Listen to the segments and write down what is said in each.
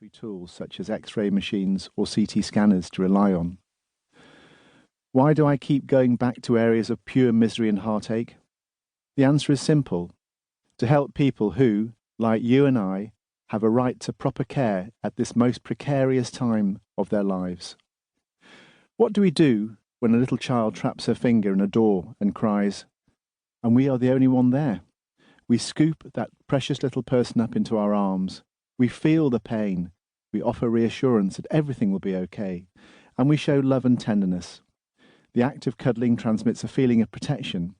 laboratory tools such as X-ray machines or CT scanners to rely on. Why do I keep going back to areas of pure misery and heartache? The answer is simple: to help people who, like you and I, have a right to proper care at this most precarious time of their lives. What do we do when a little child traps her finger in a door and cries, and we are the only one there? We scoop that precious little person up into our arms. We feel the pain. We offer reassurance that everything will be okay, and we show love and tenderness. The act of cuddling transmits a feeling of protection.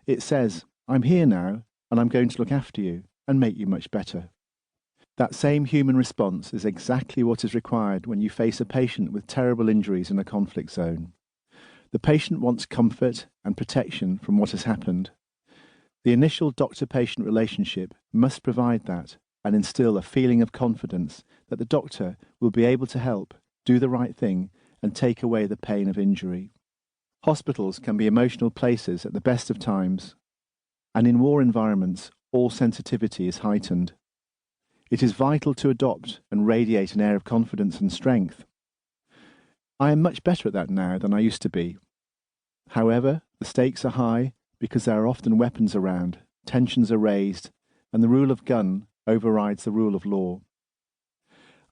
It says, "I'm here now, and I'm going to look after you and make you much better." That same human response is exactly what is required when you face a patient with terrible injuries in a conflict zone. The patient wants comfort and protection from what has happened. The initial doctor-patient relationship must provide that and instill a feeling of confidence that the doctor will be able to help, do the right thing, and take away the pain of injury. Hospitals can be emotional places at the best of times, and in war environments, all sensitivity is heightened. It is vital to adopt and radiate an air of confidence and strength. I am much better at that now than I used to be. However, the stakes are high because there are often weapons around, tensions are raised, and the rule of gun overrides the rule of law.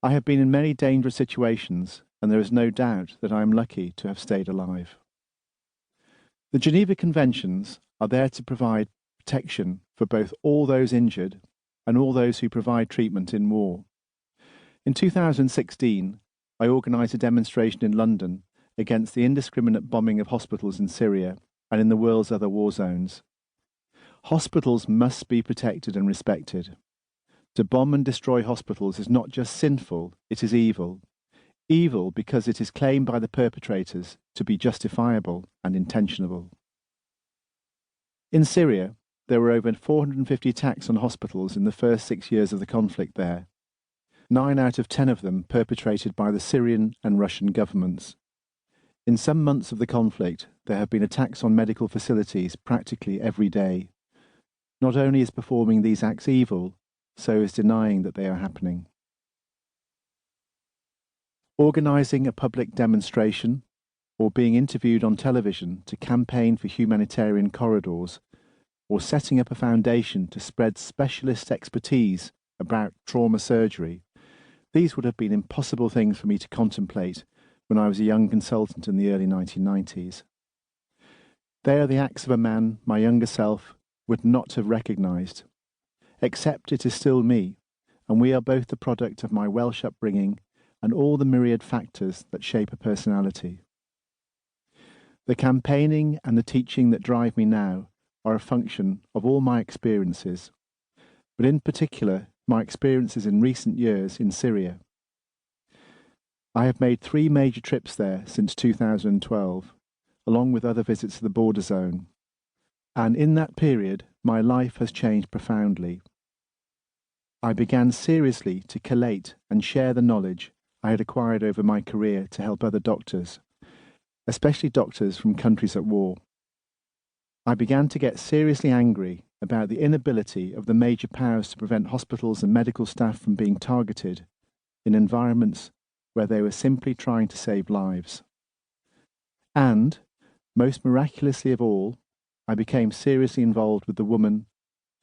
I have been in many dangerous situations, and there is no doubt that I am lucky to have stayed alive. The Geneva Conventions are there to provide protection for both all those injured and all those who provide treatment in war. In 2016, I organised a demonstration in London against the indiscriminate bombing of hospitals in Syria and in the world's other war zones. Hospitals must be protected and respected. To bomb and destroy hospitals is not just sinful, it is evil. Evil because it is claimed by the perpetrators to be justifiable and intentionable. In Syria, there were over 450 attacks on hospitals in the first 6 years of the conflict there. 9 out of 10 of them perpetrated by the Syrian and Russian governments. In some months of the conflict, there have been attacks on medical facilities practically every day. Not only is performing these acts evil, so is denying that they are happening. Organising a public demonstration or being interviewed on television to campaign for humanitarian corridors, or setting up a foundation to spread specialist expertise about trauma surgery, these would have been impossible things for me to contemplate when I was a young consultant in the early 1990s. They are the acts of a man my younger self would not have recognised, except it is still me, and we are both the product of my Welsh upbringing and all the myriad factors that shape a personality. The campaigning and the teaching that drive me now are a function of all my experiences, but in particular my experiences in recent years in Syria. I have made 3 major trips there since 2012, along with other visits to the border zone, and in that period my life has changed profoundly. I began seriously to collate and share the knowledge I had acquired over my career to help other doctors, especially doctors from countries at war. I began to get seriously angry about the inability of the major powers to prevent hospitals and medical staff from being targeted in environments where they were simply trying to save lives. And, most miraculously of all, I became seriously involved with the woman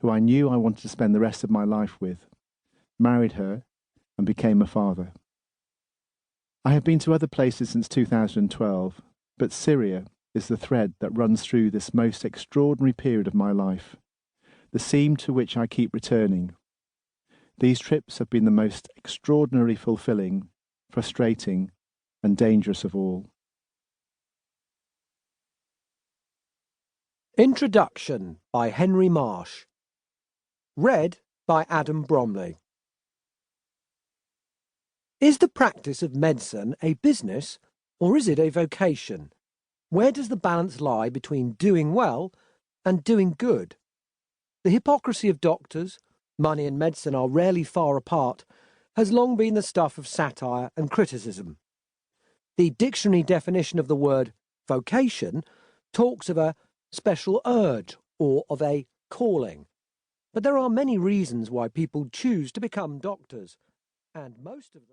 who I knew I wanted to spend the rest of my life with, married her, and became a father. I have been to other places since 2012, but Syria is the thread that runs through this most extraordinary period of my life, the seam to which I keep returning. These trips have been the most extraordinarily fulfilling, frustrating, and dangerous of all. Introduction by Henry Marsh. Read by Adam Bromley. Is the practice of medicine a business or is it a vocation? Where does the balance lie between doing well and doing good? The hypocrisy of doctors, money and medicine are rarely far apart, has long been the stuff of satire and criticism. The dictionary definition of the word vocation talks of a special urge or of a calling. But there are many reasons why people choose to become doctors, and most of them